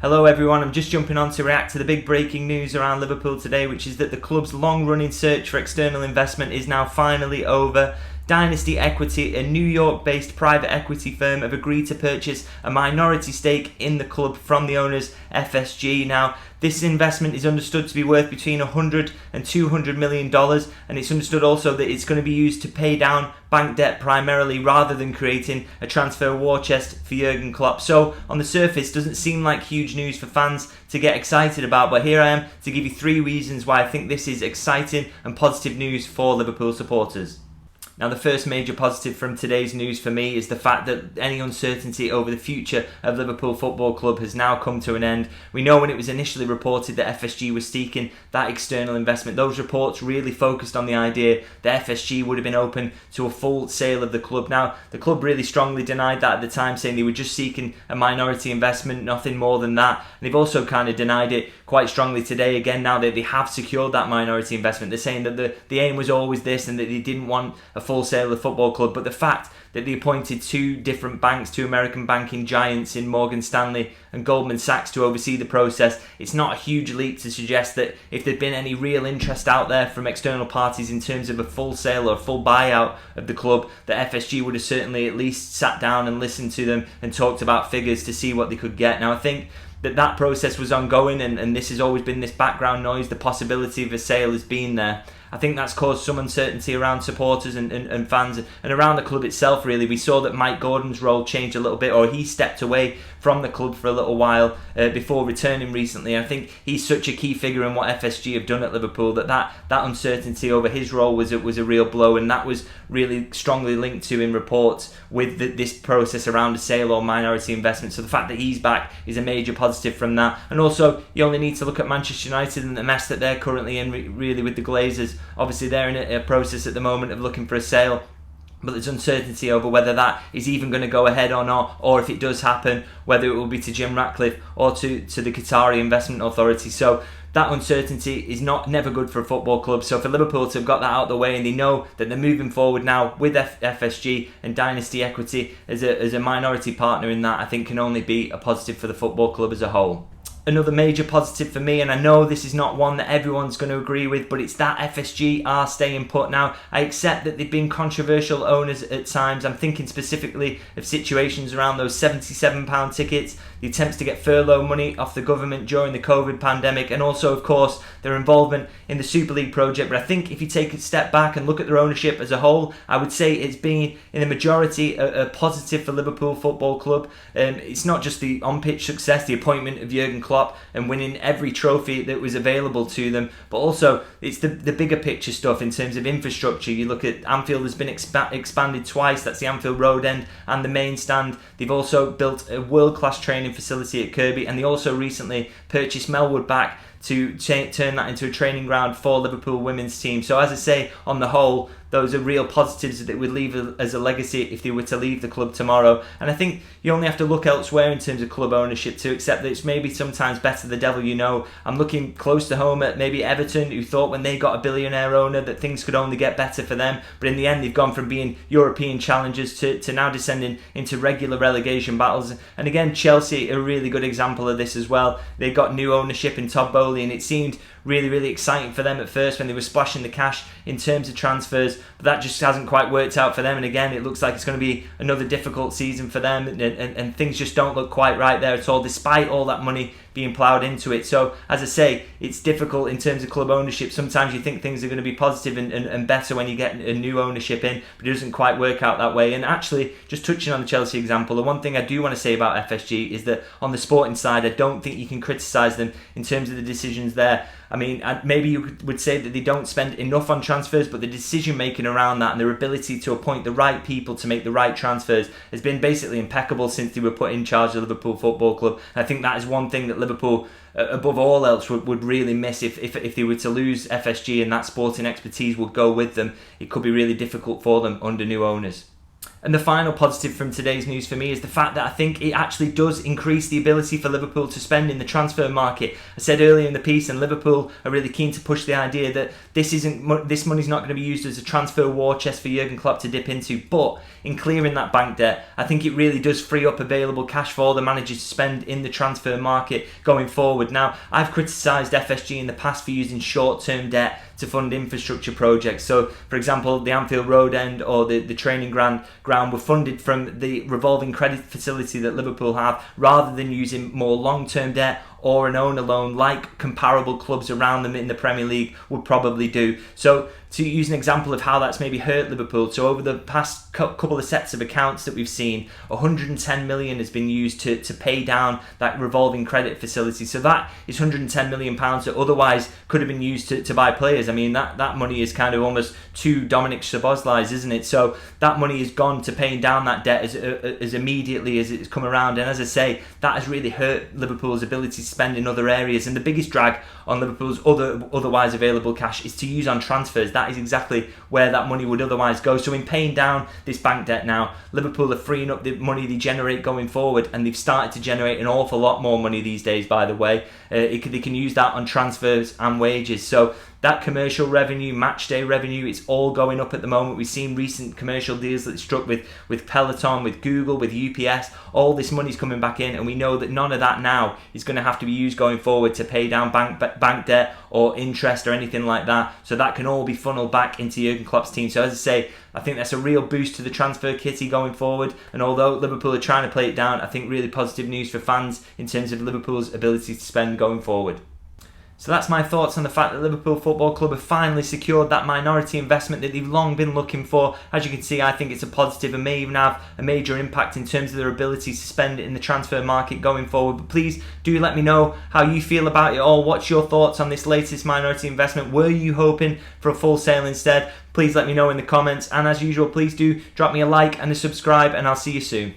Hello everyone, I'm just jumping on to react to the big breaking news around Liverpool today, which is that the club's long-running search for external investment is now finally over. Dynasty Equity, a New York-based private equity firm, have agreed to purchase a minority stake in the club from the owners, FSG. Now, this investment is understood to be worth between $100 and $200 million, and it's understood also that it's going to be used to pay down bank debt primarily, rather than creating a transfer war chest for Jurgen Klopp. So, on the surface, doesn't seem like huge news for fans to get excited about, but here I am to give you 3 reasons why I think this is exciting and positive news for Liverpool supporters. Now, the first major positive from today's news for me is the fact that any uncertainty over the future of Liverpool Football Club has now come to an end. We know when it was initially reported that FSG was seeking that external investment, those reports really focused on the idea that FSG would have been open to a full sale of the club. Now, the club really strongly denied that at the time, saying they were just seeking a minority investment, nothing more than that. And they've also kind of denied it quite strongly today, again, now that they have secured that minority investment. They're saying that the aim was always this and that they didn't want a full sale of the football club, but the fact that they appointed 2 different banks, 2 American banking giants in Morgan Stanley and Goldman Sachs to oversee the process, it's not a huge leap to suggest that if there'd been any real interest out there from external parties in terms of a full sale or a full buyout of the club, that FSG would have certainly at least sat down and listened to them and talked about figures to see what they could get. Now, I think that process was ongoing, and this has always been this background noise. The possibility of a sale has been there. I think that's caused some uncertainty around supporters and fans and around the club itself, really. We saw that Mike Gordon's role changed a little bit, or he stepped away from the club for a little while before returning recently. I think he's such a key figure in what FSG have done at Liverpool that uncertainty over his role was a real blow, and that was really strongly linked to in reports with this process around a sale or minority investment. So the fact that he's back is a major positive from that. And also, you only need to look at Manchester United and the mess that they're currently in, really, with the Glazers. Obviously, they're in a process at the moment of looking for a sale, but there's uncertainty over whether that is even going to go ahead or not, or if it does happen, whether it will be to Jim Ratcliffe or to the Qatari Investment Authority. So that uncertainty is never good for a football club. So for Liverpool to have got that out of the way, and they know that they're moving forward now with FSG and Dynasty Equity as a minority partner in that, I think can only be a positive for the football club as a whole. Another major positive for me, and I know this is not one that everyone's going to agree with, but it's that FSG are staying put. Now, I accept that they've been controversial owners at times. I'm thinking specifically of situations around those £77 tickets, the attempts to get furlough money off the government during the COVID pandemic, and also, of course, their involvement in the Super League project. But I think if you take a step back and look at their ownership as a whole, I would say it's been, in the majority, a positive for Liverpool Football Club. It's not just the on-pitch success, the appointment of Jurgen Klopp and winning every trophy that was available to them, but also it's the bigger picture stuff in terms of infrastructure. You look at Anfield has been expanded twice. That's the Anfield Road end and the main stand. They've also built a world-class training facility at Kirkby, and they also recently purchased Melwood back to turn that into a training ground for Liverpool women's team. So as I say, on the whole, those are real positives that would leave as a legacy if they were to leave the club tomorrow. And I think you only have to look elsewhere in terms of club ownership to accept that it's maybe sometimes better the devil you know. I'm looking close to home at maybe Everton, who thought when they got a billionaire owner that things could only get better for them. But in the end, they've gone from being European challengers to now descending into regular relegation battles. And again, Chelsea, a really good example of this as well. They got new ownership in Todd Boehly, and it seemed really, really exciting for them at first when they were splashing the cash in terms of transfers, but that just hasn't quite worked out for them. And again, it looks like it's going to be another difficult season for them, and things just don't look quite right there at all, despite all that money being ploughed into it. So as I say, it's difficult in terms of club ownership. Sometimes you think things are going to be positive and better when you get a new ownership in, but it doesn't quite work out that way. And actually, just touching on the Chelsea example, the one thing I do want to say about FSG is that on the sporting side, I don't think you can criticise them in terms of the decisions there. I mean, maybe you would say that they don't spend enough on transfers, but the decision making around that and their ability to appoint the right people to make the right transfers has been basically impeccable since they were put in charge of Liverpool Football Club. And I think that is one thing that Liverpool, above all else, would really miss if they were to lose FSG, and that sporting expertise would go with them. It could be really difficult for them under new owners. And the final positive from today's news for me is the fact that I think it actually does increase the ability for Liverpool to spend in the transfer market. I said earlier in the piece, and Liverpool are really keen to push the idea that this money's not going to be used as a transfer war chest for Jurgen Klopp to dip into, but in clearing that bank debt, I think it really does free up available cash for all the managers to spend in the transfer market going forward. Now, I've criticised FSG in the past for using short-term debt to fund infrastructure projects. So, for example, the Anfield Road end or the training ground were funded from the revolving credit facility that Liverpool have, rather than using more long-term debt or an owner loan like comparable clubs around them in the Premier League would probably do. So, to use an example of how that's maybe hurt Liverpool, so over the past couple of sets of accounts that we've seen, 110 million has been used to pay down that revolving credit facility. So that is 110 million pounds that otherwise could have been used to buy players. I mean, that money is kind of almost 2 Dominic Szoboszlais, isn't it? So that money has gone to paying down that debt as immediately as it's come around. And as I say, that has really hurt Liverpool's ability to spend in other areas. And the biggest drag on Liverpool's otherwise available cash is to use on transfers. That is exactly where that money would otherwise go. So in paying down this bank debt now, Liverpool are freeing up the money they generate going forward, and they've started to generate an awful lot more money these days, by the way. They can use that on transfers and wages. So that commercial revenue, match day revenue, it's all going up at the moment. We've seen recent commercial deals that struck with Peloton, with Google, with UPS. All this money's coming back in, and we know that none of that now is going to have to be used going forward to pay down bank debt or interest or anything like that. So that can all be funneled back into Jurgen Klopp's team. So as I say, I think that's a real boost to the transfer kitty going forward. And although Liverpool are trying to play it down, I think really positive news for fans in terms of Liverpool's ability to spend going forward. So that's my thoughts on the fact that Liverpool Football Club have finally secured that minority investment that they've long been looking for. As you can see, I think it's a positive and may even have a major impact in terms of their ability to spend in the transfer market going forward. But please do let me know how you feel about it all. What's your thoughts on this latest minority investment? Were you hoping for a full sale instead? Please let me know in the comments. And as usual, please do drop me a like and a subscribe, and I'll see you soon.